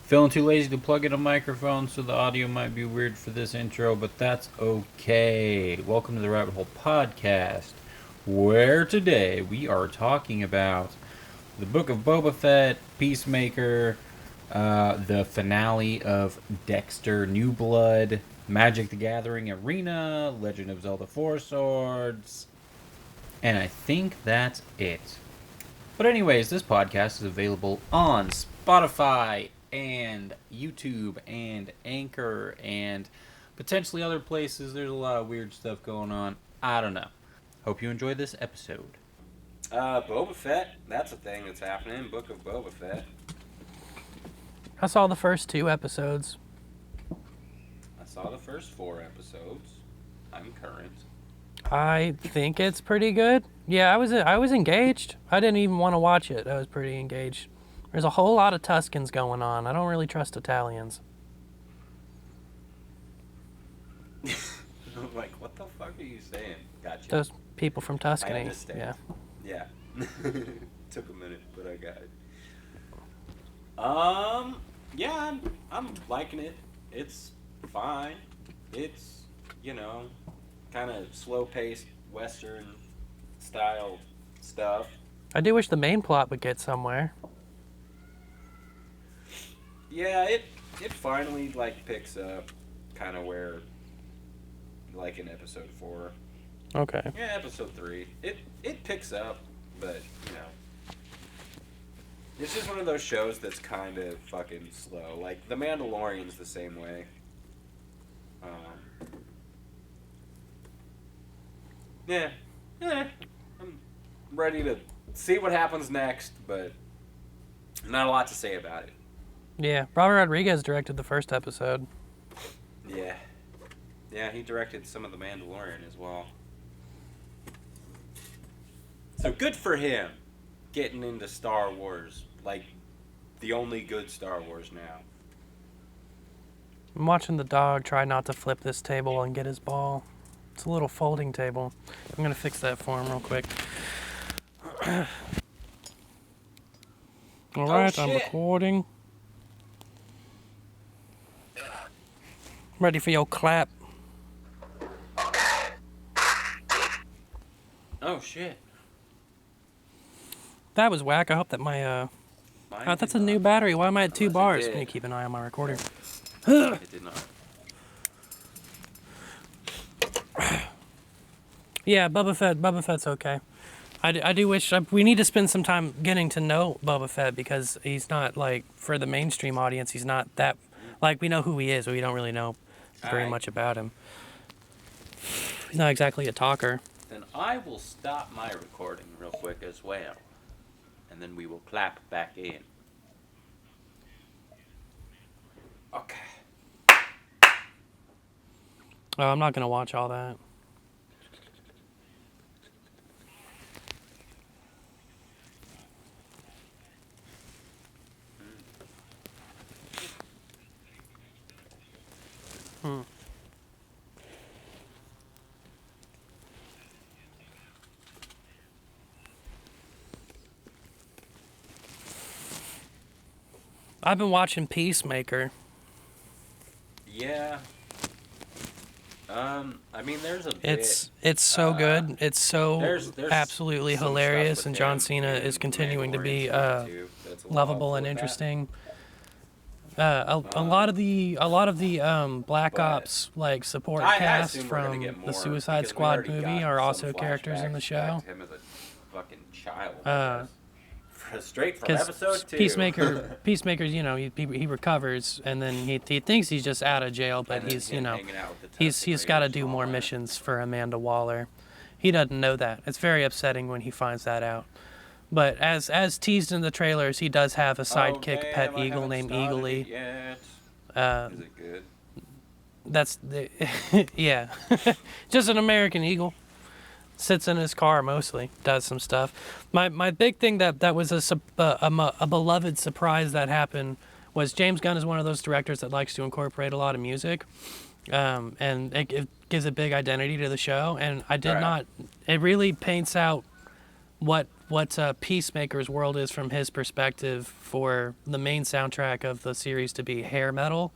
Feeling too lazy to plug in a microphone, so the audio might be weird for this intro, but that's okay. Welcome to the Rabbit Hole Podcast, where today we are talking about the Book of Boba Fett, Peacemaker, the finale of Dexter, New Blood, Magic the Gathering Arena, Legend of Zelda Four Swords, and I think that's it. But anyways, this podcast is available on Spotify and YouTube and Anchor and potentially other places. There's a lot of weird stuff going on. I don't know. Hope you enjoy this episode. Boba Fett. That's a thing that's happening. Book of Boba Fett. I saw the first 2 episodes. I saw the first 4 episodes. I'm current. I think it's pretty good. Yeah, I was engaged. I didn't even want to watch it. I was pretty engaged. There's a whole lot of Tuscans going on. I don't really trust Italians. Like, what the fuck are you saying? Gotcha. Those people from Tuscany. I understand. Yeah. Took a minute, but I got it. Yeah, I'm liking it. It's fine. It's, kind of slow-paced Western style stuff. I do wish the main plot would get somewhere. Yeah, it finally picks up kind of where in episode 4. Okay. Yeah, episode 3. It picks up, but it's just one of those shows that's kind of fucking slow. Like The Mandalorian's the same way. Yeah, I'm ready to see what happens next, but not a lot to say about it. Yeah, Robert Rodriguez directed the first episode. Yeah, he directed some of The Mandalorian as well. So good for him, getting into Star Wars, the only good Star Wars now. I'm watching the dog try not to flip this table and get his ball. It's a little folding table. I'm going to fix that for him real quick. Alright, I'm recording. Ready for your clap. Oh shit. That was whack. I hope that my that's a new battery. Why am I at 2 bars? Let me keep an eye on my recorder. It did not. Yeah, Boba Fett's okay. I do wish we need to spend some time getting to know Boba Fett, because he's not for the mainstream audience. He's not that we know who he is, but we don't really know very much about him. He's not exactly a talker. Then I will stop my recording real quick as well, and then we will clap back in. Okay. Oh, I'm not gonna watch all that. I've been watching Peacemaker. Yeah. I mean, there's a bit. It's so good. It's so there's absolutely some hilarious, stuff and with John him Cena in is continuing to be Mandalorian too, that's a little lovable helpful and with interesting. A lot of the Black Ops support I cast assume we're gonna from get more, the Suicide because we Squad already movie got are some also characters in the flashbacks show. back to him as a fucking child. Straight from Because episode 2. Peacemaker's, he recovers, and then he thinks he's just out of jail, but And then he's, him hanging out with the he's got to Testicrators do and more all that. missions for Amanda Waller. He doesn't know that. It's very upsetting when he finds that out. But as teased in the trailers, he does have a sidekick Oh, pet damn, I eagle haven't named started Eagly. it yet. Is it good? That's the yeah, just an American eagle. Sits in his car mostly, does some stuff. My big thing that was a beloved surprise that happened was James Gunn is one of those directors that likes to incorporate a lot of music, and it gives a big identity to the show. And I did Right. not. It really paints out what what Peacemaker's world is from his perspective for the main soundtrack of the series to be hair metal.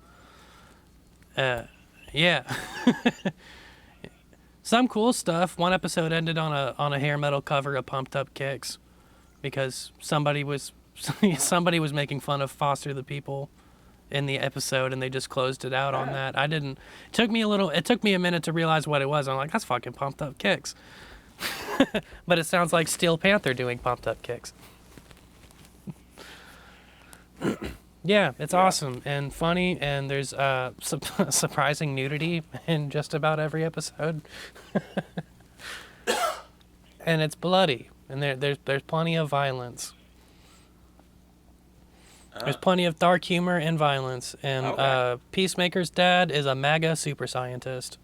Yeah. Some cool stuff. One episode ended on a hair metal cover of Pumped Up Kicks because somebody was making fun of Foster the People in the episode, and they just closed it out on that. It took me a minute to realize what it was. I'm like, that's fucking Pumped Up Kicks. But it sounds like Steel Panther doing Pumped Up Kicks. Yeah, it's awesome and funny, and there's surprising nudity in just about every episode. And it's bloody, and there's plenty of violence. There's plenty of dark humor and violence, and Peacemaker's dad is a MAGA super scientist.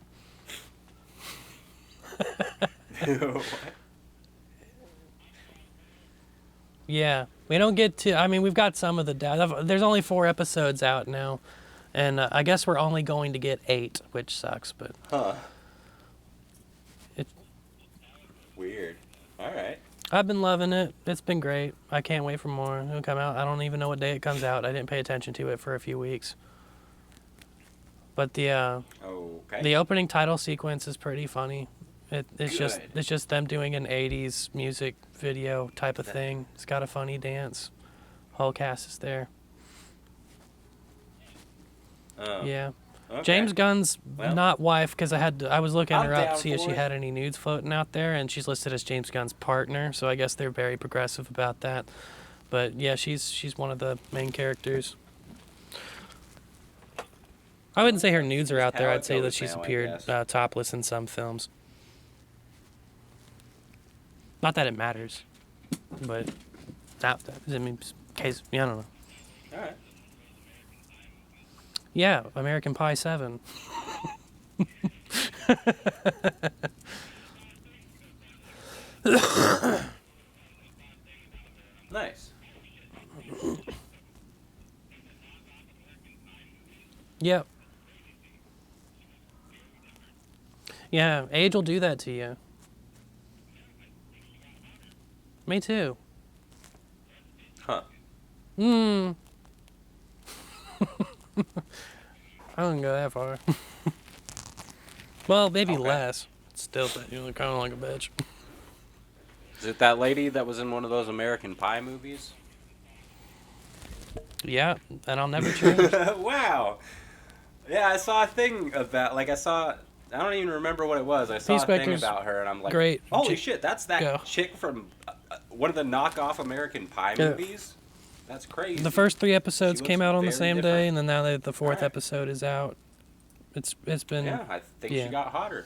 Yeah, we don't get to. I mean, we've got some of the dad. There's only 4 episodes out now, and I guess we're only going to get 8, which sucks. But it's weird. All right. I've been loving it. It's been great. I can't wait for more. It'll come out. I don't even know what day it comes out. I didn't pay attention to it for a few weeks. But the opening title sequence is pretty funny. It's just them doing an 80s music video type of thing. It's got a funny dance. Whole cast is there. Yeah. Okay. James Gunn's not wife, because I was looking her up to see if she had any nudes floating out there, and she's listed as James Gunn's partner, so I guess they're very progressive about that. But yeah, she's one of the main characters. I wouldn't say her nudes are out there. I'd say that she's appeared topless in some films. Not that it matters, but I mean, case I don't know. All right. Yeah, American Pie 7. Nice. Yep. Yeah, age will do that to you. Me too. Huh. I wouldn't go that far. Well, maybe less. Still, but you look kind of like a bitch. Is it that lady that was in one of those American Pie movies? Yeah, and I'll never change. Wow. Yeah, I saw a thing about, I don't even remember what it was. I saw a thing about her, and I'm like, great. Holy shit, that's that chick from one of the knockoff American Pie movies? That's crazy. The first 3 episodes came out on the same day, and then now the 4th episode is out. It's been... Yeah, I think she got hotter.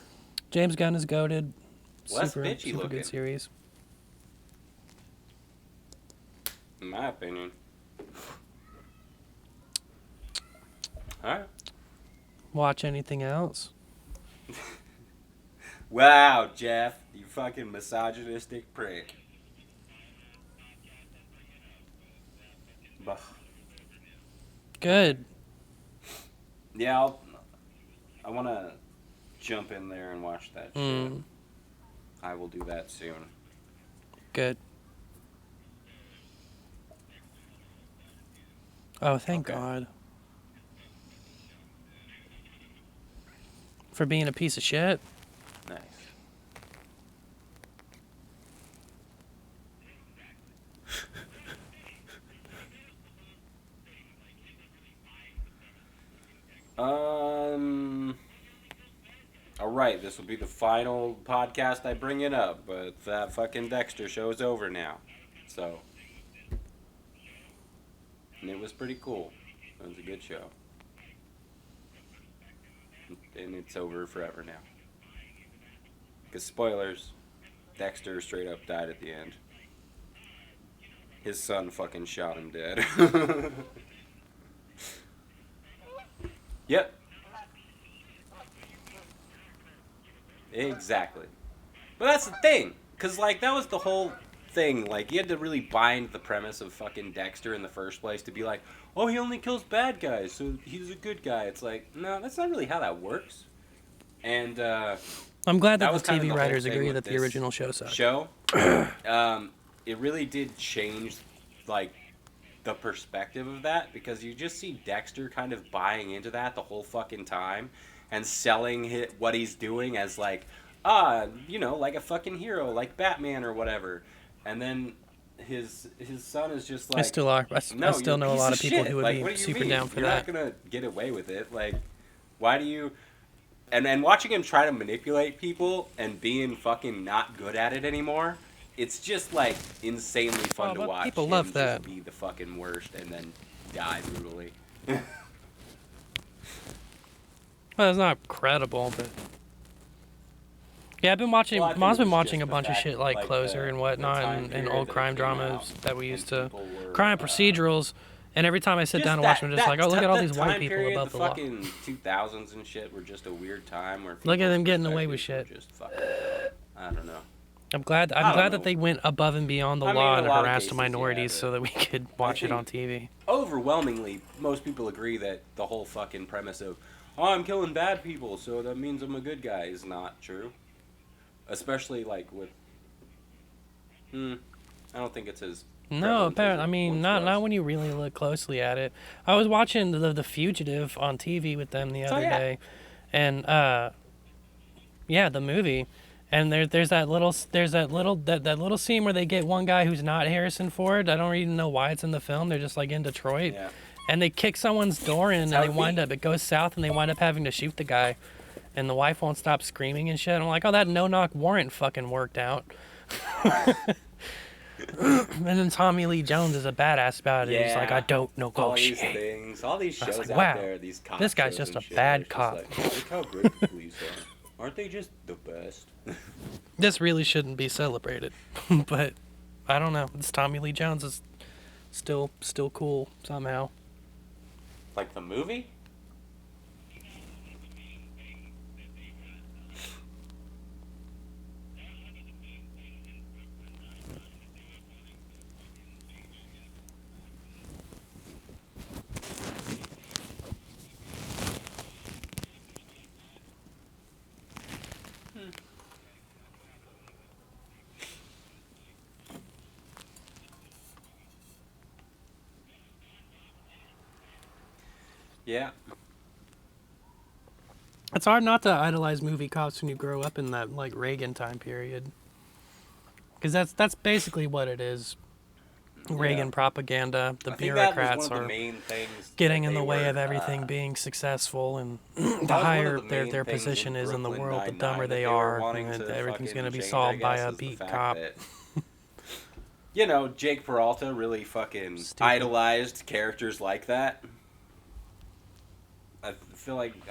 James Gunn is goated. Less super looking. Good series. In my opinion. Alright. Watch anything else? Wow, Jeff, you fucking misogynistic prick. Good. Yeah, I want to jump in there and watch that shit. I will do that soon. Good. Oh, thank God. For being a piece of shit. Nice. Alright, this will be the final podcast I bring it up, but that fucking Dexter show's over now. So. And it was pretty cool. It was a good show. And it's over forever now. Because spoilers, Dexter straight up died at the end. His son fucking shot him dead. Yep. Exactly. But that's the thing. Because, that was the whole thing. You had to really bind the premise of fucking Dexter in the first place to be like, oh, he only kills bad guys, so he's a good guy. It's like, no, that's not really how that works. And, I'm glad that the TV writers agree that the original show sucked. it really did change, like, the perspective of that, because you just see Dexter kind of buying into that the whole fucking time and selling what he's doing as, like, like a fucking hero, like Batman or whatever. And then his son is just I like, still are. no, I still you're a know a piece lot of of people shit. who would Like, be what do you super mean? down for You're that. not gonna get away with it. Like, why do you? And watching him try to manipulate people and being fucking not good at it anymore, it's just like insanely fun Oh, to but watch. people him love just that. be the fucking worst and then die brutally. Well, it's not credible, but yeah, I've been watching. Well, I think Mom's it been was watching just a the bunch of fact shit that, like like, Closer and whatnot, time and period old that it crime came dramas out that we and used to, people were, crime procedurals. And every time I sit down and watch them, I'm just like, oh, look at all these white people period, above the the law. fucking 2000s and shit were just a weird time where Look at them people's getting away with perspectives shit. were just fucking, I don't know. I'm glad. I I'm don't glad know. that they went above and beyond the I mean, law in a and lot of harassed cases, minorities yeah, so that we could watch it on think- TV. Overwhelmingly, most people agree that the whole fucking premise of, oh, I'm killing bad people, so that means I'm a good guy, is not true. Especially, like, with... I don't think it's as... No, prevalent as apparently, it I mean, once not was. when you really look closely at it. I was watching the Fugitive on TV with them the other yeah. day, and yeah, the movie, and there's that little scene where they get one guy who's not Harrison Ford. I don't even know why it's in the film. They're just like in Detroit, Yeah. and they kick someone's door in, and how they it wind be. up. It goes south, and they wind up having to shoot the guy, and the wife won't stop screaming and shit. I'm like, oh, that no-knock warrant fucking worked out. And then Tommy Lee Jones is a badass about it. He's like, Yeah. I don't All these negotiate. things, all these I was shows like, out wow, there, these cop this guy's shows just and a shit, bad where it's just cop. like, look how great the police are. Aren't they just the best? This really shouldn't be celebrated, but I don't know. It's Tommy Lee Jones is still cool somehow. Like the movie? Yeah. It's hard not to idolize movie cops when you grow up in that like Reagan time period, because that's basically what it is. Reagan Yeah. propaganda. The I think that was bureaucrats one of the are main things getting that in the they way were, of everything being successful, and the one of higher the main their things position in is in the Brooklyn world, the Nine-Nine dumber that they were are, wanting and to everything's fucking going to be change, solved I by guess, a is the beat fact cop. that, Jake Peralta really fucking Stupid. idolized characters like that. I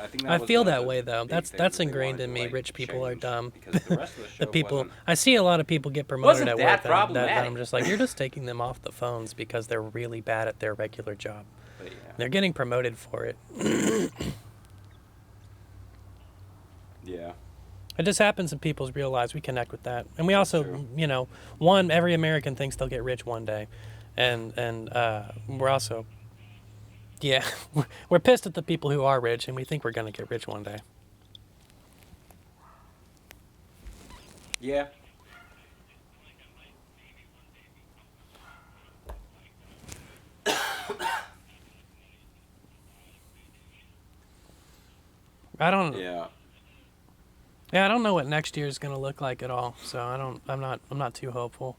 think that I was feel one of that the way though. big That's things that they ingrained wanted in to, me. like, Rich people are change, dumb. because the rest of the show The people wasn't I see a lot of people get promoted wasn't at that work that I'm problematic. just like, you're just taking them off the phones because they're really bad at their regular job. But yeah. They're getting promoted for it. Yeah. It just happens in people's real lives. We connect with that, and we That's also, true. every American thinks they'll get rich one day, and we're also, yeah, we're pissed at the people who are rich, and we think we're gonna get rich one day. Yeah. I don't. Yeah. Yeah, I don't know what next year is gonna look like at all. So I'm not too hopeful.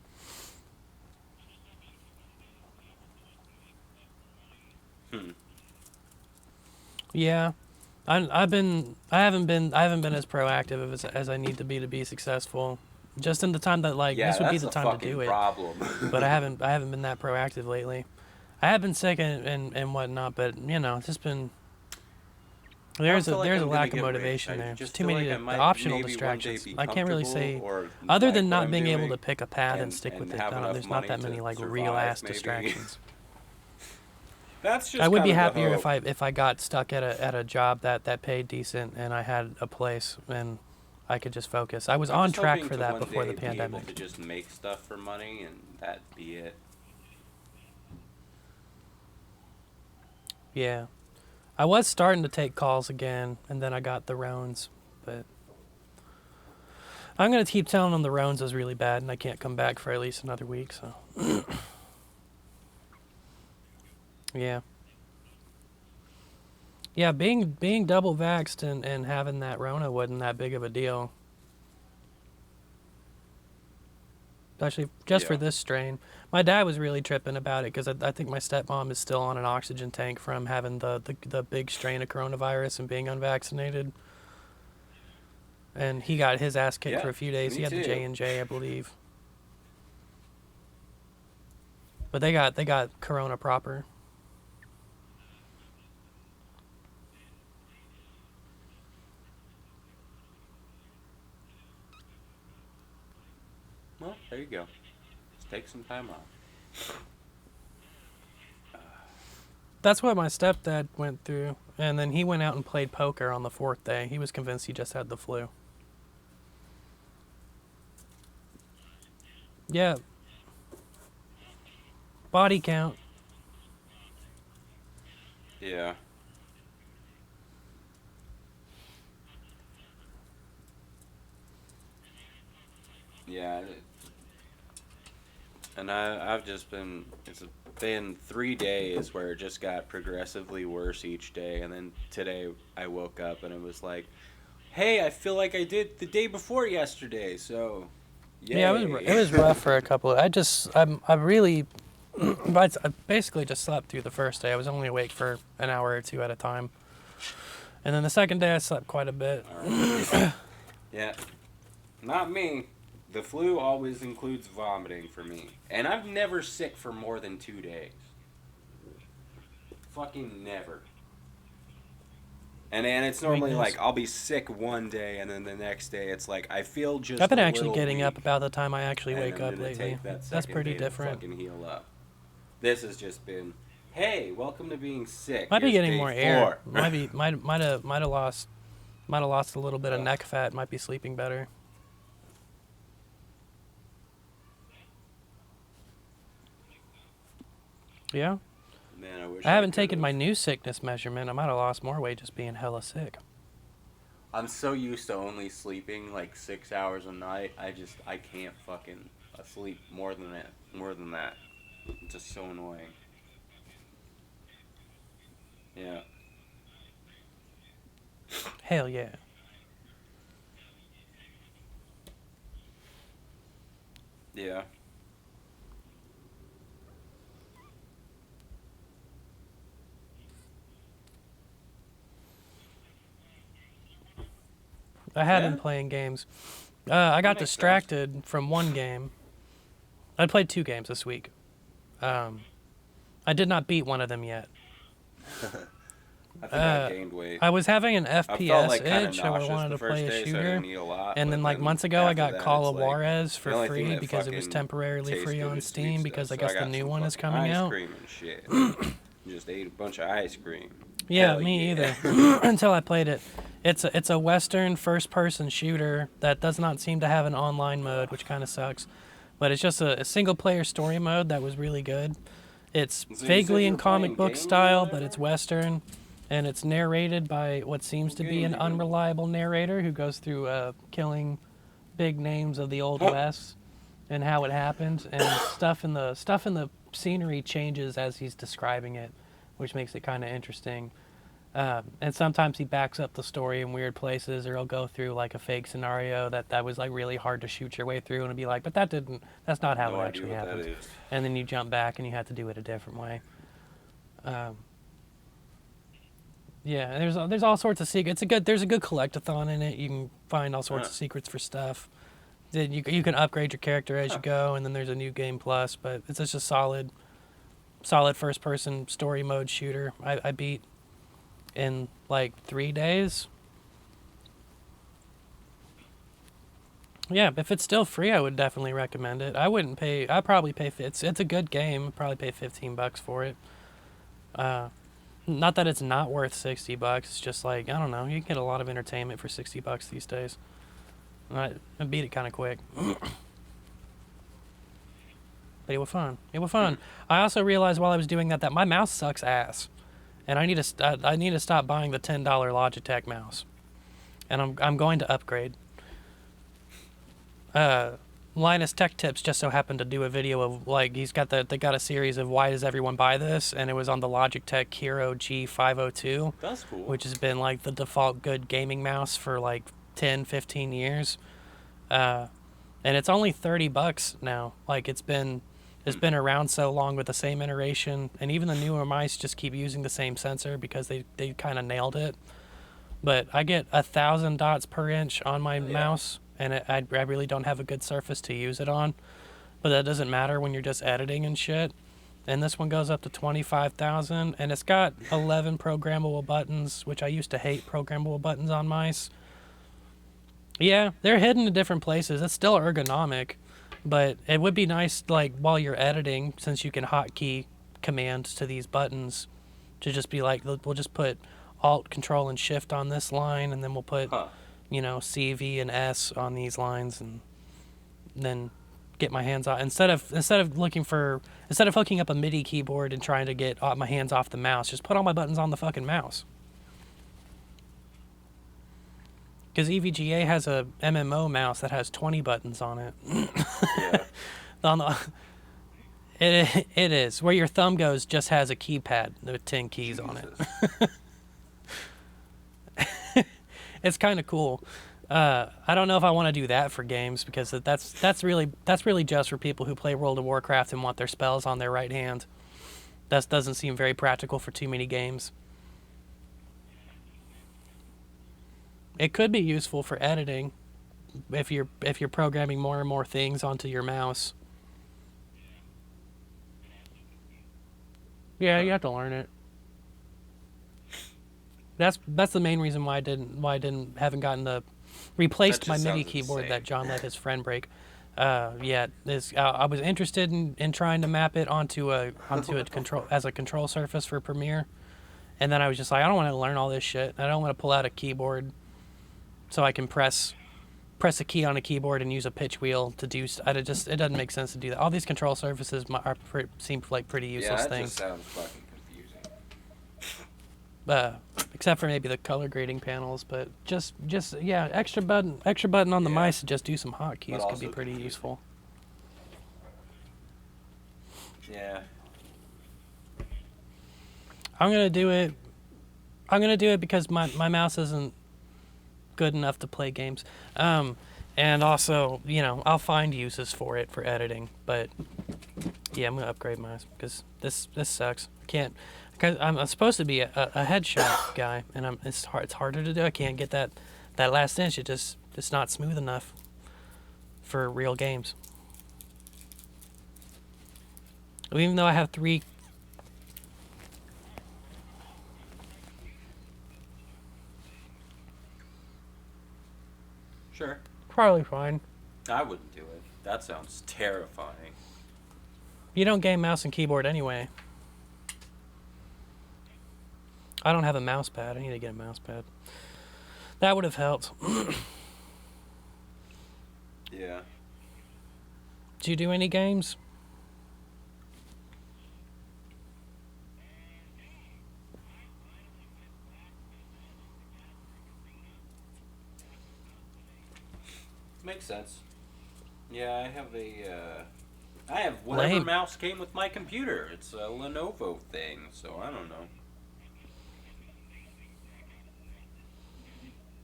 Yeah, I haven't been as proactive as I need to be successful. Just in the time that Yeah, this would be that's the a time to fucking do it. problem. But I haven't been that proactive lately. I have been sick and whatnot, but it's just been there's I feel like a I'm gonna lack of get rich. motivation I there. just Just too feel many like I might optional maybe one day distractions. be I can't really say comfortable or other like than what not I'm being able doing to pick a path and and- stick with and it. have enough There's not that money many to like survive, real ass maybe. distractions. That's just I would be kind of the happier hope. if I got stuck at a job that paid decent and I had a place and I could just focus. I was I'm on just track hoping for to that one before the day be able pandemic. to just make stuff for money and that be it. Yeah. I was starting to take calls again, and then I got the Rones, but I'm gonna keep telling them the Rones is really bad, and I can't come back for at least another week. So, yeah, yeah. Being double vaxxed and having that Rona wasn't that big of a deal, especially just for Yeah. this strain. My dad was really tripping about it because I think my stepmom is still on an oxygen tank from having the big strain of coronavirus and being unvaccinated. And he got his ass kicked Yeah, for a few days. me He had the too. J&J, I believe. But they got corona proper. Well, there you go. Just take some time off. That's what my stepdad went through. And then he went out and played poker on the 4th day. He was convinced he just had the flu. Yeah. Body count. Yeah. Yeah. And I've just been, it's been 3 days where it just got progressively worse each day. And then today I woke up and it was like, hey, I feel like I did the day before yesterday. So, yay. Yeah, it was rough for a couple. I really, I basically just slept through the first day. I was only awake for an hour or two at a time. And then the second day I slept quite a bit. Alright. Yeah. Not me. The flu always includes vomiting for me. And I'm never sick for more than 2 days. Fucking never. And it's normally Weakness. like I'll be sick one day and then the next day it's like I feel just I've been a actually little getting weak, up about the time I actually and wake I'm up gonna lately. take that That's second pretty day to different. fucking heal up. This has just been, hey, welcome to being sick. Might be Here's getting day more 4. air. Might have lost a little bit of Ugh. neck fat. Might be sleeping better. Yeah. Man, I wish I haven't could've. taken my new sickness measurement. I might have lost more weight just being hella sick. I'm so used to only sleeping like 6 hours a night. I can't fucking sleep more than that. It's just so annoying. Yeah. Hell yeah. Yeah. I had Yeah? been playing games. I got makes sense. distracted from one game. I played 2 games this week. I did not beat one of them yet. I think I gained weight. I was having an I felt FPS like kind of itch, and I nauseous wanted the to first play a day, so I shooter. didn't eat a lot. And but then, like, months ago, I after got that, Call it's of like, Juarez the for only thing free that because it was fucking temporarily tastes free good on is sweet Steam stuff. because I So guess the got new some one is fucking coming ice out. cream and shit. Just ate a bunch of ice cream. Yeah, Hell me yeah. either. Until I played it. It's a Western first-person shooter that does not seem to have an online mode, which kind of sucks. But it's just a single-player story mode that was really good. It's So you said vaguely you in were comic playing book games or style, but whatever? it's Western, and it's narrated by what seems to be an unreliable narrator who goes through killing big names of the Old West and how it happened, and stuff in the scenery changes as he's describing it, which makes it kind of interesting. And sometimes he backs up the story in weird places, or he'll go through like a fake scenario that was like really hard to shoot your way through, and it'll be like, but that's not how No it idea actually what that happened. is. And then you jump back and you have to do it a different way. Yeah, there's all sorts of secrets. There's a good collectathon in it. You can find all sorts of secrets for stuff. Then you can upgrade your character as you go, and then there's a new game plus. But it's just a solid first person story mode shooter. I beat in like 3 days. Yeah, if it's still free, I would definitely recommend it. I wouldn't pay. I'd probably pay. It's a good game. I'd probably pay $15 for it. Not that it's not worth $60. It's just like, I don't know. You can get a lot of entertainment for $60 these days. I beat it kind of quick. But it was fun. I also realized while I was doing that my mouse sucks ass, and I need to stop buying the $10 Logitech mouse, and I'm going to upgrade. Linus Tech Tips just so happened to do a video of like they got a series of why does everyone buy this, and it was on the Logitech Hero G502. That's cool. Which has been like the default good gaming mouse for like 10, 15 years. And it's only $30 now. Like it's been around so long with the same iteration, and even the newer mice just keep using the same sensor because they kind of nailed it. But I get 1,000 dots per inch on my mouse, and I really don't have a good surface to use it on. But that doesn't matter when you're just editing and shit. And this one goes up to 25,000, and it's got 11 programmable buttons, which I used to hate programmable buttons on mice. Yeah, they're hidden in different places. It's still ergonomic, but it would be nice, like, while you're editing, since you can hotkey commands to these buttons, to just be like, we'll just put Alt, Control, and Shift on this line, and then we'll put, C, V, and S on these lines, and then get my hands off. Instead of hooking up a MIDI keyboard and trying to get my hands off the mouse, just put all my buttons on the fucking mouse. Because EVGA has a MMO mouse that has 20 buttons on it. Yeah. It is. Where your thumb goes just has a keypad with 10 keys on it. It's kind of cool. I don't know if I want to do that for games, because that's really just for people who play World of Warcraft and want their spells on their right hand. That doesn't seem very practical for too many games. It could be useful for editing if you're programming more and more things onto your mouse. Yeah, you have to learn it. That's the main reason why I haven't gotten the replaced my MIDI keyboard that John let his friend break. I was interested in trying to map it onto a control as a control surface for Premiere, and then I was just like, I don't want to learn all this shit. I don't want to pull out a keyboard so I can press a key on a keyboard and use a pitch wheel to do. It doesn't make sense to do that. All these control surfaces seem like pretty useless things. Yeah, that just sounds fucking confusing. Except for maybe the color grading panels, but just extra button on the mice to just do some hotkeys could be pretty useful. Yeah. I'm gonna do it because my mouse isn't good enough to play games. And also, I'll find uses for it for editing, but yeah, I'm gonna upgrade mine because this sucks. I can't, because I'm supposed to be a headshot guy, and it's harder to do. I can't get that last inch. It's not smooth enough for real games. Even though I have 3. Sure. Probably fine. I wouldn't do it. That sounds terrifying. You don't game mouse and keyboard anyway. I don't have a mouse pad. I need to get a mouse pad. That would have helped. Yeah. Did you do any games? Makes sense. Yeah, I have whatever Lame. mouse came with my computer. It's a Lenovo thing, so I don't know.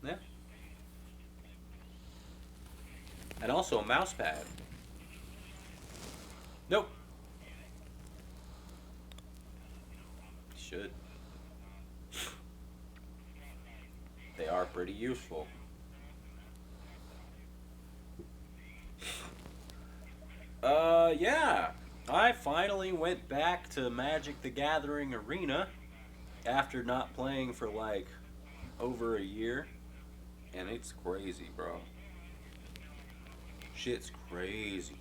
Yeah. And also a mouse pad. Nope. Should. They are pretty useful. Yeah. I finally went back to Magic the Gathering Arena after not playing for like over a year. And it's crazy, bro. Shit's crazy.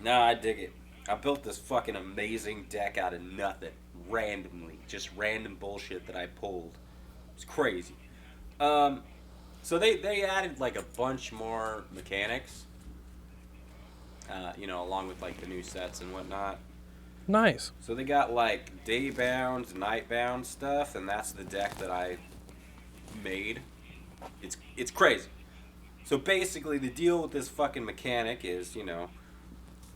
Nah, I dig it. I built this fucking amazing deck out of nothing. Randomly. Just random bullshit that I pulled. It's crazy. So they added like a bunch more mechanics. Along with like the new sets and whatnot. Nice. So they got like day bound, night bound stuff, and that's the deck that I made. It's crazy. So basically, the deal with this fucking mechanic is,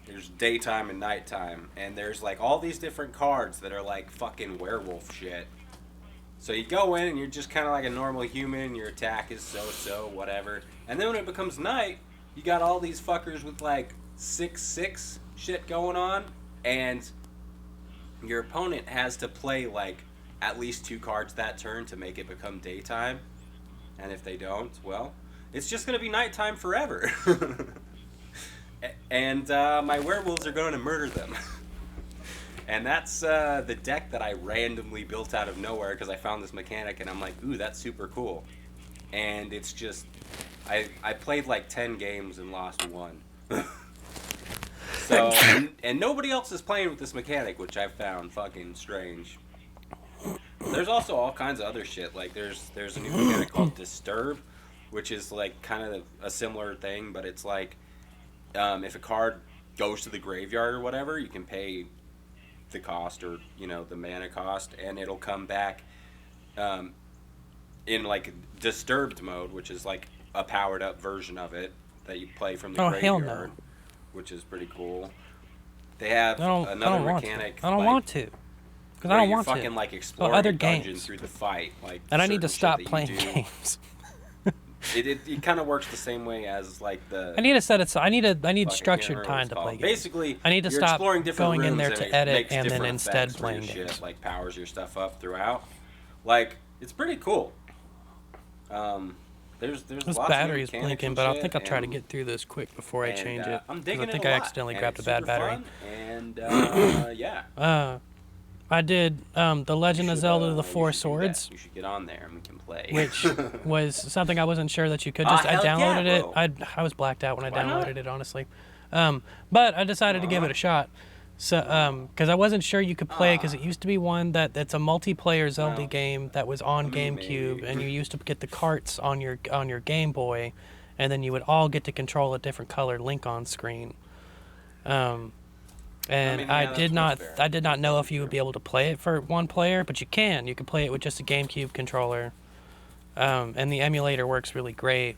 there's daytime and nighttime, and there's like all these different cards that are like fucking werewolf shit. So you go in and you're just kind of like a normal human, your attack is so, whatever. And then when it becomes night, you got all these fuckers with like 6/6 shit going on, and your opponent has to play like at least 2 cards that turn to make it become daytime. And if they don't, well, it's just going to be nighttime forever. And my werewolves are going to murder them. And that's the deck that I randomly built out of nowhere because I found this mechanic and I'm like, ooh, that's super cool. And it's just, I played like 10 games and lost 1. So, and nobody else is playing with this mechanic, which I found fucking strange. There's also all kinds of other shit. Like there's a new mechanic called Disturb, which is like kind of a similar thing, but it's like if a card goes to the graveyard or whatever, you can pay the cost or the mana cost, and it'll come back in like disturbed mode, which is like a powered up version of it that you play from the graveyard, hell no. which is pretty cool. They have I another don't mechanic. I don't want to. Because I don't want fucking, to. like exploring other a dungeon games. through the fight, like. And I need to stop certain playing shit that you do. games. It kind of works the same way as like the. I need to set it. So I need fucking structured can't remember what time it's to called. play games. Basically, I need to you're stop exploring different going in rooms there and to it edit makes and then different instead effects for your playing shit, games. like powers your stuff up throughout. Like it's pretty cool. There's This lots battery of is mechanics blinking, and but I shit, think I'll try to and- get through this quick before I and, change it. I'm 'Cause digging I think it a I lot, accidentally and grabbed a it's bad super battery. fun, and yeah. I did The Legend of Zelda: The Four You should do that. Swords, You should get on there and we can play. which was something I wasn't sure that you could just. I hell yeah, downloaded it. bro. I was blacked out when I Why not? downloaded it, honestly. But I decided to give it a shot. So, because I wasn't sure you could play it, because it used to be one that's a multiplayer Zelda Well, game that was on maybe. GameCube, and you used to get the carts on your Game Boy, and then you would all get to control a different colored Link on screen. And yeah, I that's did much not fair. I did not know if you would be able to play it for one player, but you can. You can play it with just a GameCube controller, and the emulator works really great.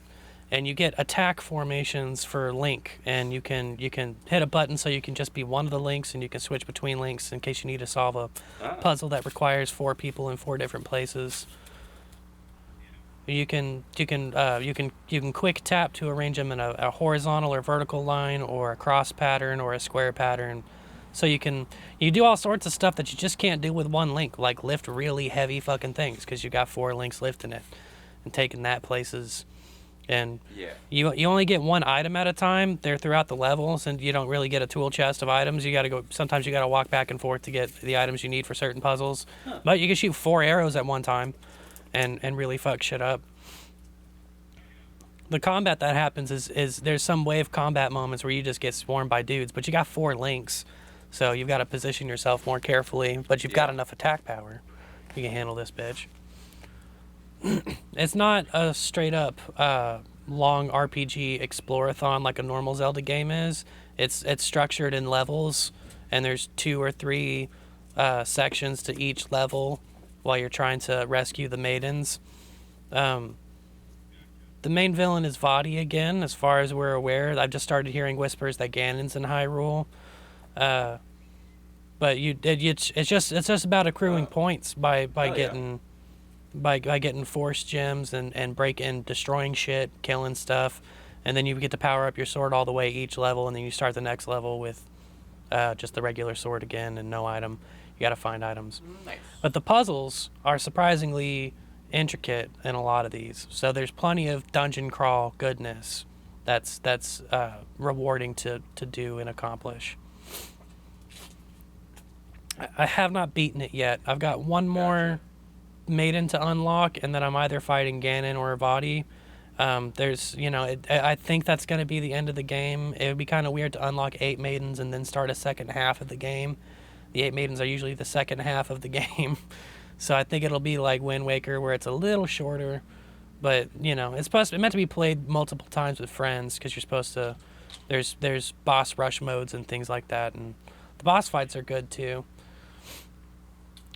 And you get attack formations for Link, and you can hit a button so you can just be one of the Links, and you can switch between Links in case you need to solve a puzzle that requires 4 people in 4 different places. You can quick tap to arrange them in a horizontal or vertical line, or a cross pattern, or a square pattern. So you do all sorts of stuff that you just can't do with one Link, like lift really heavy fucking things, because you got 4 Links lifting it and taking that places. And Yeah. you only get one item at a time. They're throughout the levels, and you don't really get a tool chest of items. Sometimes you got to walk back and forth to get the items you need for certain puzzles. Huh. But you can shoot 4 arrows at one time and really fuck shit up. The combat that happens is there's some wave combat moments where you just get swarmed by dudes, but you got 4 Links, so you've got to position yourself more carefully, but you've got Yeah. enough attack power. You can handle this bitch. It's not a straight up long RPG explorathon like a normal Zelda game is. It's structured in levels, and there's 2 or 3 sections to each level while you're trying to rescue the maidens. The main villain is Vadi again, as far as we're aware. I've just started hearing whispers that Ganon's in Hyrule. But it's just about accruing points by getting force gems and destroying shit, killing stuff, and then you get to power up your sword all the way each level, and then you start the next level with just the regular sword again and no item. You got to find items. Nice. But the puzzles are surprisingly intricate in a lot of these, so there's plenty of dungeon crawl goodness that's rewarding to do and accomplish. I have not beaten it yet. I've got one more maiden to unlock, and then I'm either fighting Ganon or Vadi. I think that's going to be the end of the game. It would be kind of weird to unlock 8 maidens and then start a second half of the game. The 8 maidens are usually the second half of the game. So I think it'll be like Wind Waker, where it's a little shorter. But, it's meant to be played multiple times with friends, because you're supposed to... There's boss rush modes and things like that, and the boss fights are good, too.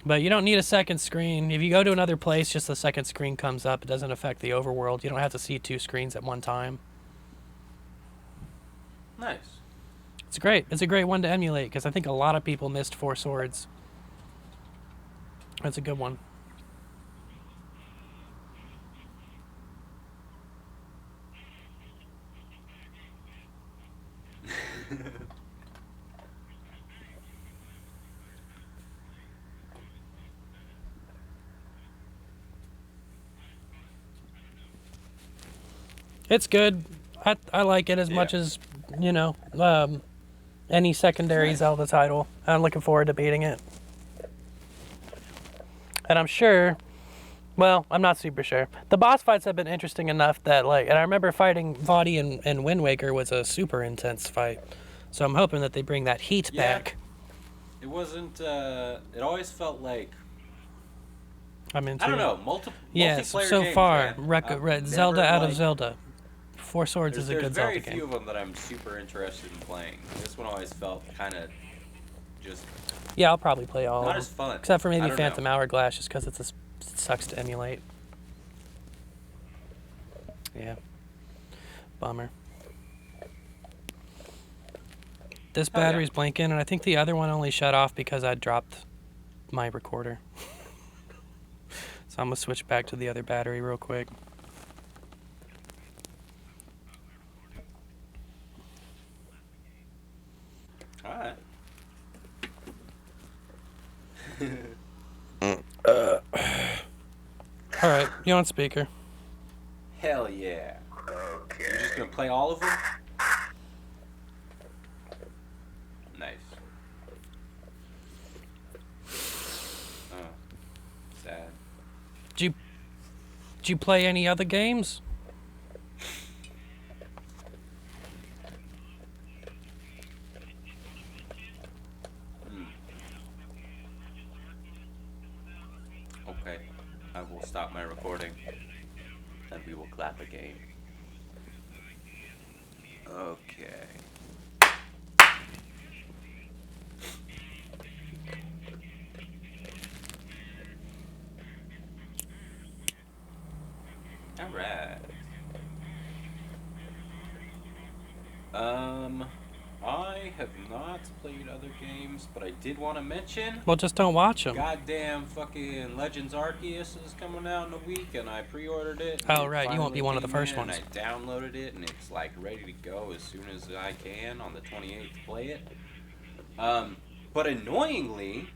But you don't need a second screen. If you go to another place, just the second screen comes up. It doesn't affect the overworld. You don't have to see 2 screens at one time. Nice. It's great. It's a great one to emulate because I think a lot of people missed Four Swords. That's a good one. It's good. I like it as much as, any secondary Zelda title. I'm looking forward to beating it. And I'm sure, well, I'm not super sure. The boss fights have been interesting enough that, and I remember fighting Vaudi and Wind Waker was a super intense fight. So I'm hoping that they bring that heat back. It wasn't, it always felt like, I'm into I don't it. know, Yeah, multiplayer so games, far, man. Zelda out of liked- Zelda. Four Swords is a good There's Zelda very game. few of them that I'm super interested in playing. This one always felt kind of just Yeah, I'll probably play all not of as them. fun. Except for I maybe don't Phantom know. Hourglass, just because it sucks to emulate. Yeah. Bummer. This Oh, yeah. battery's blinking, and I think the other one only shut off because I dropped my recorder. So I'm going to switch back to the other battery real quick. All right. All right, you on speaker. Hell yeah. Okay. You're just gonna play all of them? Nice. Oh, sad. Did you play any other games? Okay, I will stop my recording, and we will clap again. Okay. All right. I have not played other games, but I did want to mention. Well, just don't watch them. Goddamn fucking Legends Arceus is coming out in a week, and I pre-ordered it. Oh, and right, you won't be one of the finally first came in, ones. And I downloaded it, and it's like ready to go as soon as I can on the 28th to play it. But annoyingly,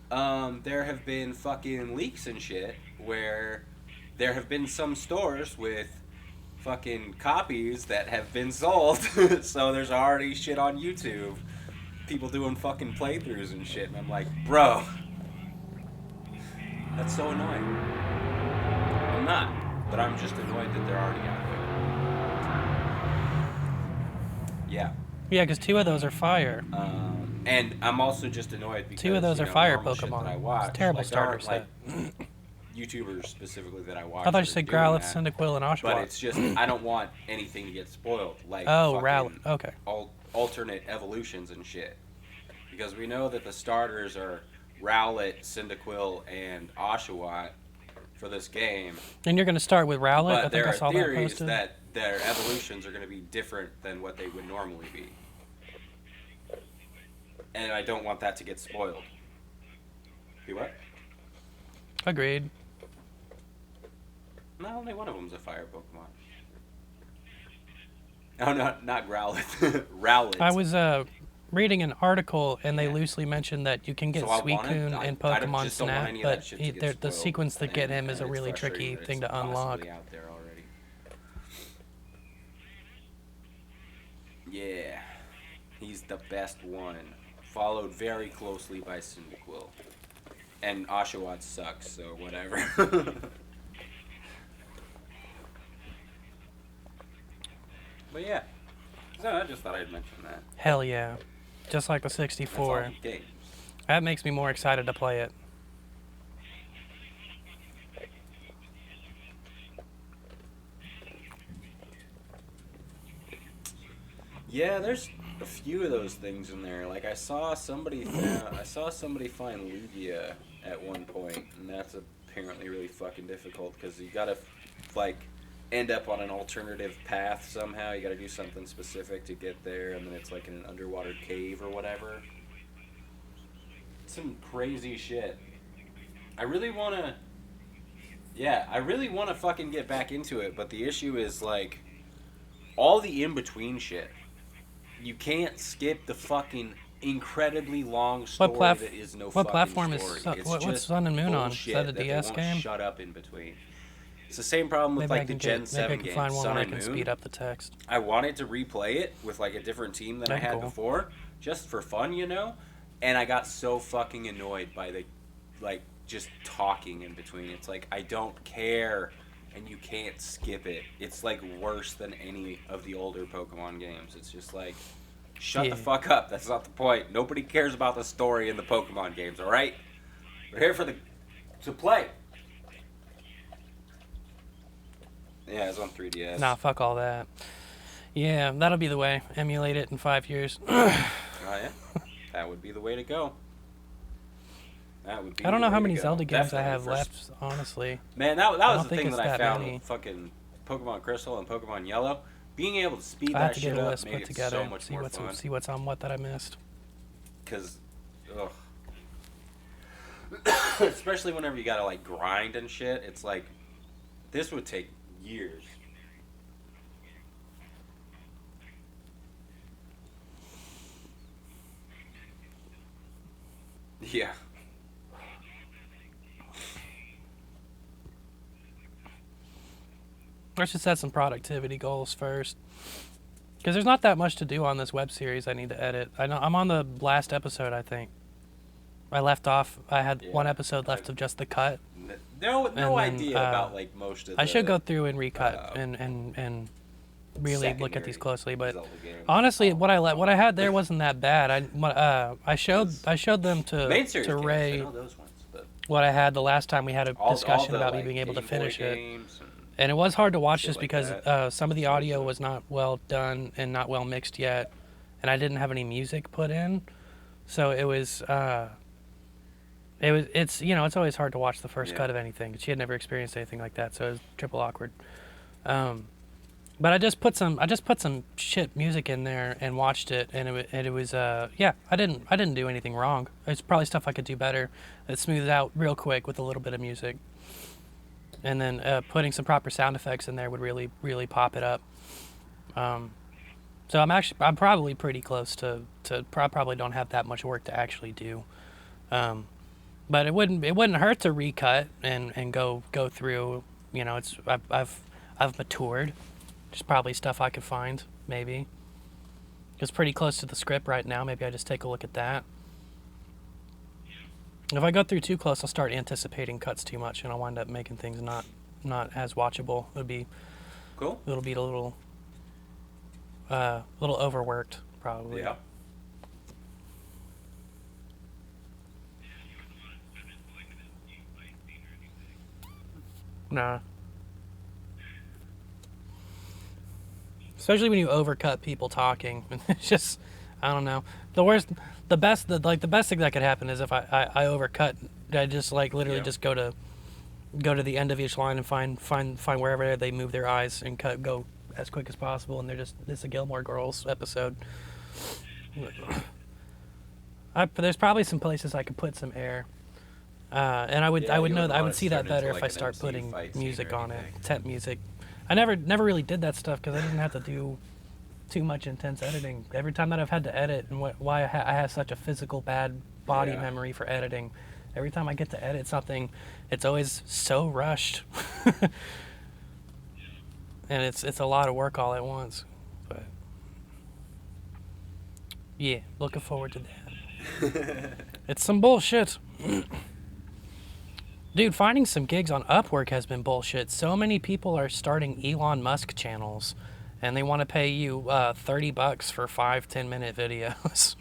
there have been fucking leaks and shit where there have been some stores with fucking copies that have been sold. So there's already shit on YouTube. People doing fucking playthroughs and shit. And I'm like, bro. That's so annoying. I'm not. But I'm just annoyed that they're already out there. Yeah. Yeah, because 2 of those are fire. And I'm also just annoyed because 2 of those are fire Pokemon. That I watch, It's a terrible there starter aren't, set. YouTubers specifically that I watch. I thought you that are said doing Growlithe, that. Cyndaquil, and But Oshawott. it's just, I don't want anything to get spoiled. Like, Oh, fucking Rowlet. Okay. alternate evolutions and shit. Because we know that the starters are Rowlet, Cyndaquil, and Oshawott for this game. And you're going to start with Rowlet? I But think there I are saw that theories posted. that their evolutions are going to be different than what they would normally be. And I don't want that to get spoiled. You what? Agreed. No, only one of them's a fire Pokemon. Oh, not Growlithe. Rowlet. I was reading an article, and they Yeah. loosely mentioned that you can get So I want it. Suicune in I just Pokemon don't want Snap, any of that but shit to get the spoiled. sequence to get him And is a it's really frustrating tricky that thing it's to unlock. possibly out there already. Yeah. He's the best one. Followed very closely by Cyndaquil. And Oshawott sucks, so whatever. But yeah. So I just thought I'd mention that. Hell yeah. Just like the That's all 64. the games. That makes me more excited to play it. Yeah, there's a few of those things in there. Like I saw somebody find Lugia at one point, and that's apparently really fucking difficult because you gotta like end up on an alternative path somehow. You gotta do something specific to get there, and then it's like in an underwater cave or whatever. Some crazy shit. I really wanna fucking get back into it, but the issue is like all the in-between shit. You can't skip the fucking incredibly long story that is no fucking platform story. Is what's Sun and Moon on? Is that a DS game? Shut up in between. It's the same problem with like the Gen 7 games. Maybe I can find one Sun where I and can Moon. speed up the text. I wanted to replay it with like a different team than I had before, just for fun, you know. And I got so fucking annoyed by the like just talking in between. It's like I don't care, and you can't skip it. It's like worse than any of the older Pokemon games. It's just like, shut the fuck up. That's not the point. Nobody cares about the story in the Pokemon games. All right, we're here to play. Yeah, it's on 3DS. Nah, fuck all that. Yeah, that'll be the way. Emulate it in 5 years. Oh yeah, that would be the way to go. That would be. I don't know how many go. Zelda games Definitely I have left, honestly. Man, that was the thing it's that I found many. with fucking Pokemon Crystal and Pokemon Yellow. Being able to speed I have that to shit get a up list made put it together. so much more fun. See what's on what that I missed. Because, especially whenever you gotta like grind and shit, it's like this would take years. Yeah. Let's just set some productivity goals first. Because there's not that much to do on this web series I need to edit. I know I'm on the last episode, I think. I left off. I had one episode left of just the cut. No idea about like most of the... I should go through and recut and really look at these closely. But honestly, what I had there wasn't that bad. I showed them to Ray what I had the last time we had a discussion about me being able to finish it. And it was hard to watch just because some of the audio was not well done and not well mixed yet, and I didn't have any music put in, so it's always hard to watch the first cut of anything. She had never experienced anything like that, so it was triple awkward. But I just put some shit music in there and watched it, and it was I didn't do anything wrong. It's probably stuff I could do better. It smooths out real quick with a little bit of music. And then putting some proper sound effects in there would really, really pop it up. So I'm probably pretty close to probably don't have that much work to actually do. But it wouldn't hurt to recut and go through. You know, I've matured. There's probably stuff I could find maybe. It's pretty close to the script right now. Maybe I just take a look at that. If I go through too close, I'll start anticipating cuts too much, and I'll wind up making things not as watchable. It'll be cool. It'll be a little overworked, probably. Yeah. Nah. Especially when you overcut people talking. It's just, I don't know. The best thing that could happen is if I overcut. I just like literally just go to the end of each line and find wherever they move their eyes and go as quick as possible. And it's a Gilmore Girls episode. There's probably some places I could put some air. And I would see that better if I start putting music on it, temp music. I never really did that stuff because I didn't have to do too much intense editing. Every time that I've had to edit, and why I have such a physical bad body memory for editing, every time I get to edit something, it's always so rushed, and it's a lot of work all at once. But yeah, looking forward to that. It's some bullshit. Dude, finding some gigs on Upwork has been bullshit. So many people are starting Elon Musk channels, and they want to pay you $30 for 5-10 minute videos.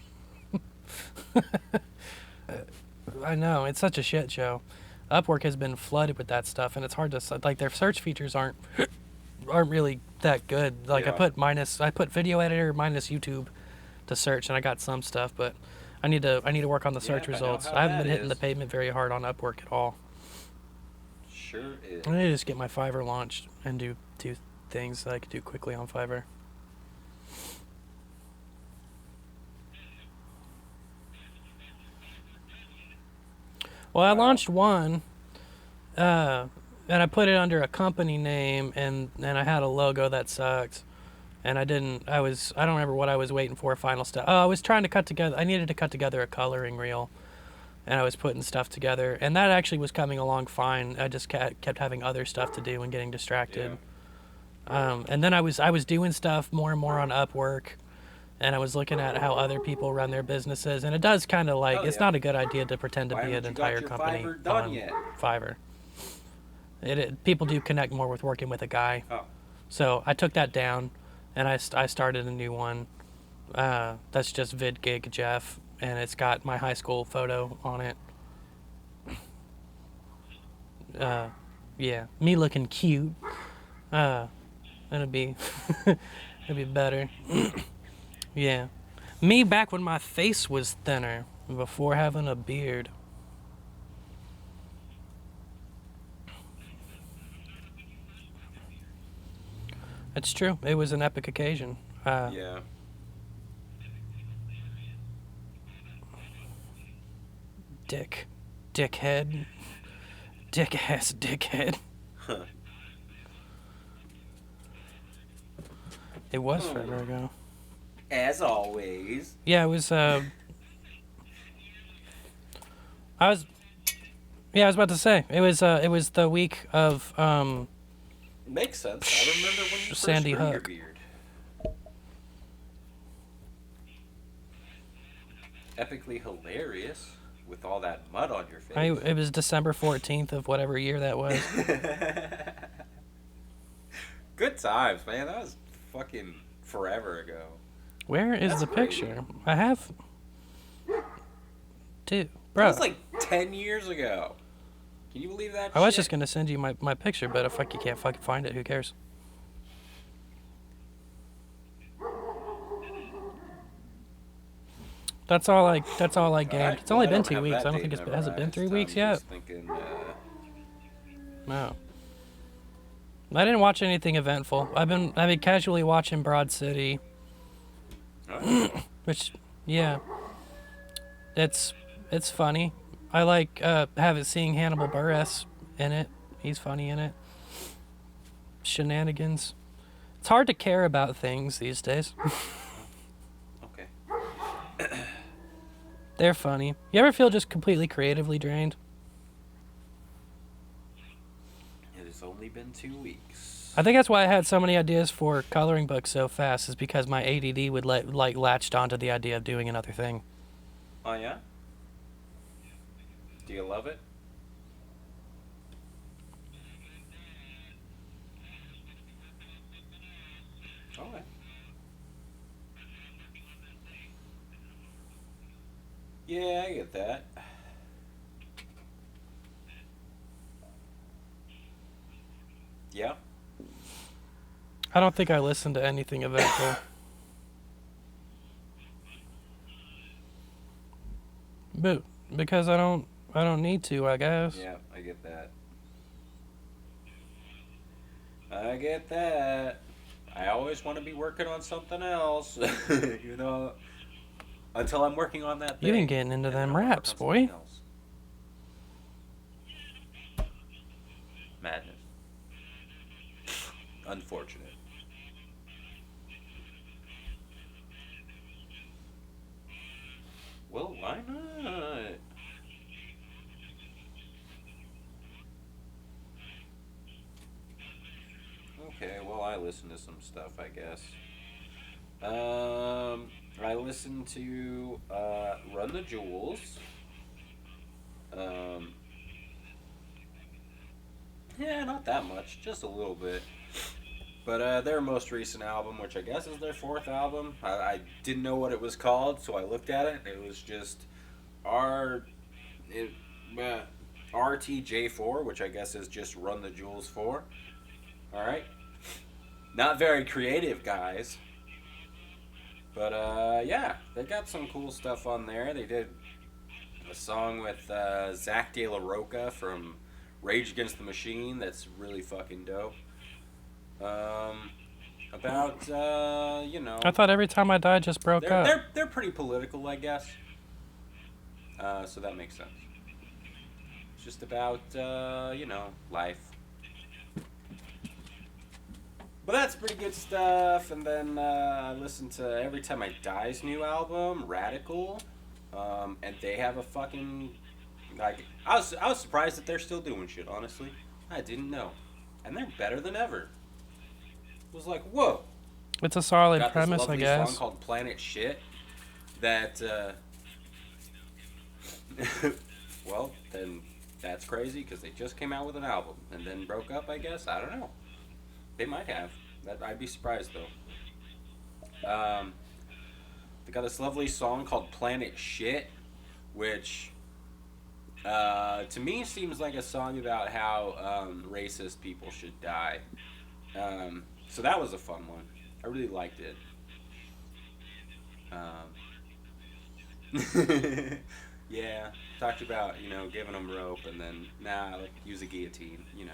I know, it's such a shit show. Upwork has been flooded with that stuff, and it's hard to like their search features aren't really that good. Like I put video editor minus YouTube to search, and I got some stuff, but I need to work on the search I know results. how I haven't that been hitting the is. pavement very hard on Upwork at all. Sure is. I need to just get my Fiverr launched and do things that I could do quickly on Fiverr. Well, I launched one, and I put it under a company name, and I had a logo that sucked, and I don't remember what I was waiting for, final step. Oh, I was trying to cut together, I needed to cut together a coloring reel, and I was putting stuff together, and that actually was coming along fine. I just kept having other stuff to do and getting distracted. And then I was doing stuff more and more on Upwork, and I was looking at how other people run their businesses, and it does kind of like, it's not a good idea to pretend to Why be an haven't you got entire your company Fiverr done on yet? Fiverr. People do connect more with working with a guy. Oh. So I took that down, and I started a new one. That's just VidGig Jeff, and it's got my high school photo on it. Yeah, me looking cute. It'll be better. Yeah, me back when my face was thinner, before having a beard. It's true. It was an epic occasion. Yeah. Dickhead. Dick-ass dickhead. Huh. It was forever ago. As always. Yeah, it was, I was about to say, it was the week of, Makes sense. I remember when you first Sandy grew your Hook. beard. Epically hilarious with all that mud on your face. It was December 14th of whatever year that was. Good times, man. That was fucking forever ago. Where is That's the crazy. picture? I have... Dude, That bro. was like 10 years ago. Can you believe that I was shit? just gonna send you my picture, but if you can't fucking find it, who cares? That's all I gained. It's only been 2 weeks. I don't think has it been 3 weeks yet? Thinking, No. I didn't watch anything eventful. I've been casually watching Broad City, which, yeah, it's funny. I like seeing Hannibal Buress in it. He's funny in it. Shenanigans. It's hard to care about things these days. okay. They're funny. You ever feel just completely creatively drained? It has only been 2 weeks. I think that's why I had so many ideas for coloring books so fast, is because my ADD would latched onto the idea of doing another thing. Oh, yeah? Do you love it? Okay. Yeah, I get that. Yeah. I don't think I listened to anything eventful. But because I don't need to, I guess. Yeah, I get that. I get that. I always want to be working on something else, you know, until I'm working on that thing. You been getting into and then them I'll work raps, on boy. something else. Madness. Unfortunate. Well, why not? Okay, well, I listen to some stuff, I guess. I listen to Run the Jewels. Yeah, not that much, just a little bit. But their most recent album, which I guess is their 4th album, I didn't know what it was called, so I looked at it, and it was just RTJ4, which I guess is just Run the Jewels 4. Alright? Not very creative, guys. But yeah, they got some cool stuff on there. They did a song with Zach De La Roca from Rage Against the Machine. That's really fucking dope. About you know, I thought Every Time I Die just broke up. they're pretty political, I guess. So that makes sense. It's just about you know, life. But that's pretty good stuff. And then I listened to Every Time I Die's new album, Radical. And they have a fucking, like, I was surprised that they're still doing shit, honestly. I didn't know. And they're better than ever. It was like, whoa. It's a solid Got premise, this I lovely guess. song called Planet Shit that well, then that's crazy because they just came out with an album and then broke up, I guess. I don't know. They might have. I'd be surprised though. They got this lovely song called Planet Shit, which to me seems like a song about how racist people should die. So that was a fun one. I really liked it. Yeah, talked about, you know, giving them rope and then, like, use a guillotine, you know.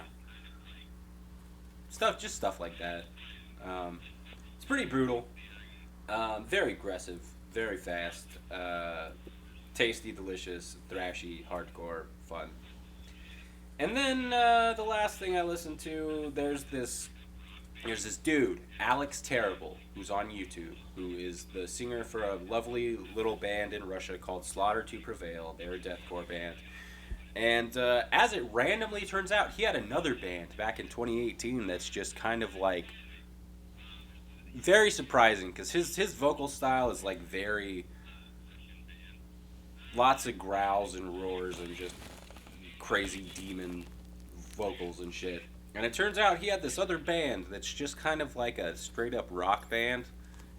Just stuff like that. It's pretty brutal. Very aggressive, very fast, tasty, delicious, thrashy, hardcore, fun. And then the last thing I listened to, there's this dude, Alex Terrible, who's on YouTube, who is the singer for a lovely little band in Russia called Slaughter to Prevail. They're a deathcore band. And as it randomly turns out, he had another band back in 2018 that's just kind of like very surprising because his vocal style is like very lots of growls and roars and just crazy demon vocals and shit. And it turns out he had this other band that's just kind of like a straight up rock band,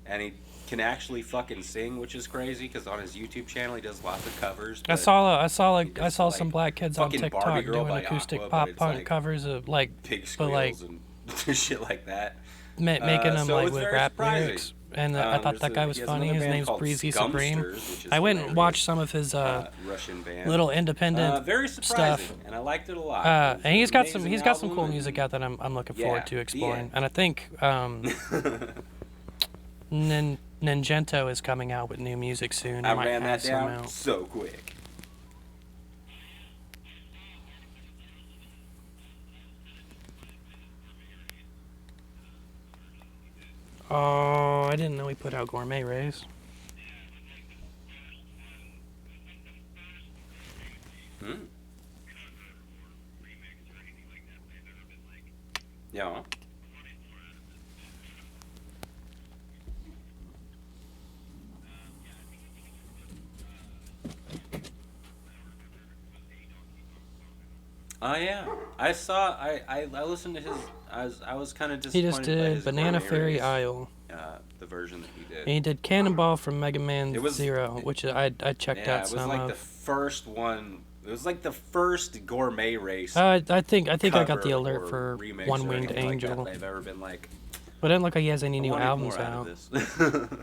and he can actually fucking sing, which is crazy because on his YouTube channel he does lots of covers. I saw like, some black kids on fucking TikTok Barbie Girl doing by acoustic Aqua, pop but it's punk like covers of like pig but like squeals and shit like that. making them So like it's with very rap surprising. lyrics. And I thought that guy was he has funny. another His band name's called Breezy Scumsters, Supreme. which is I went and hilarious. watched some of his Russian band. little independent Very surprising, stuff. and I liked it a lot. And he's got some Amazing cool album, music out that I'm looking yeah, forward to the exploring. end. And I think Ningento is coming out with new music soon. I might ran have that some down out. so quick. Oh, I didn't know he put out Gourmet Rays. Yeah. Oh yeah, I saw. I listened to his. I was kind of He disappointed. just by did his Banana Gourmet Fairy Race, Isle. the version that he did. And he did Cannonball from Mega Man It was- Zero, which I checked Yeah, out it was some like of. the first one. It was like the first Gourmet Race. I think I got the cover alert or for remix One or Winged anything like Angel, that they've ever been like. but it didn't look like he has any I new wanted albums more out. of this.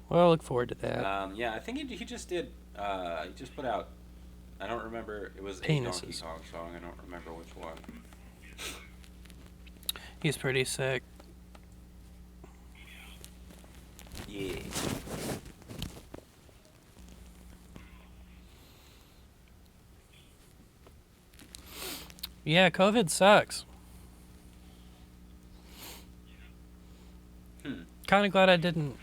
Well, I look forward to that. Yeah, I think he just did. He just put out. I don't remember. It was a Donkey Penises. Kong song. I don't remember which one. He's pretty sick. Yeah. Yeah, COVID sucks. Kind of glad I didn't.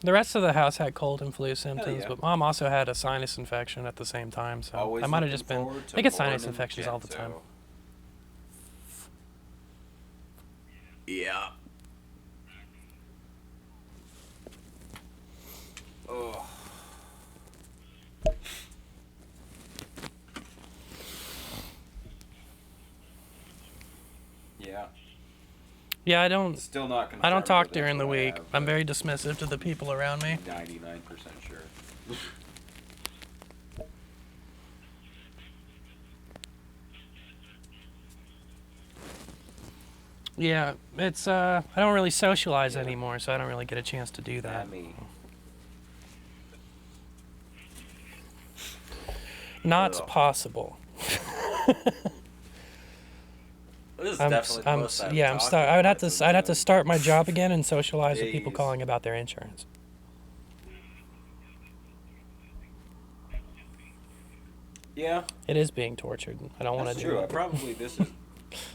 The rest of the house had cold and flu symptoms, yeah. but Mom also had a sinus infection at the same time, so Always I might have looking just been. forward to I get sinus Mormon infections all the Gento. time. Yeah. Oh. Yeah. Yeah, I don't. Still not confirmed. I don't talk whether during the I week. have, I'm but very dismissive to the people around me. 99% sure. Yeah, it's I don't really socialize anymore, so I don't really get a chance to do that. Not me. Not Ugh. possible. This is definitely the most I've yeah, talked I would have about to I'd have to start my job again and socialize with people Jeez. calling about their insurance. Yeah, It is being tortured. I don't want that's to do true. it. Probably this is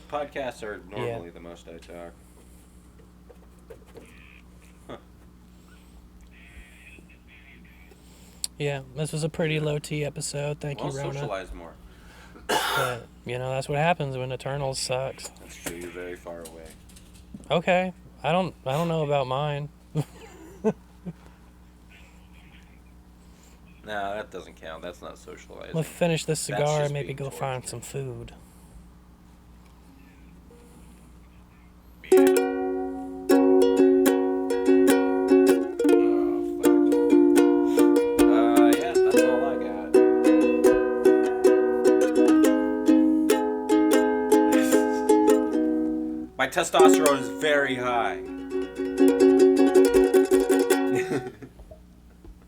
podcasts are normally the most I talk. Yeah, this was a pretty low T episode. Thank Well, you, Rona. socialize more. But that's what happens when Eternals sucks. That's true. You're very far away. Okay, I don't know about mine. No, that doesn't count. That's not socializing. Let's finish this That's cigar just and maybe being go find tortured. some food. Oh, fuck. Yeah, that's all I got. My testosterone is very high.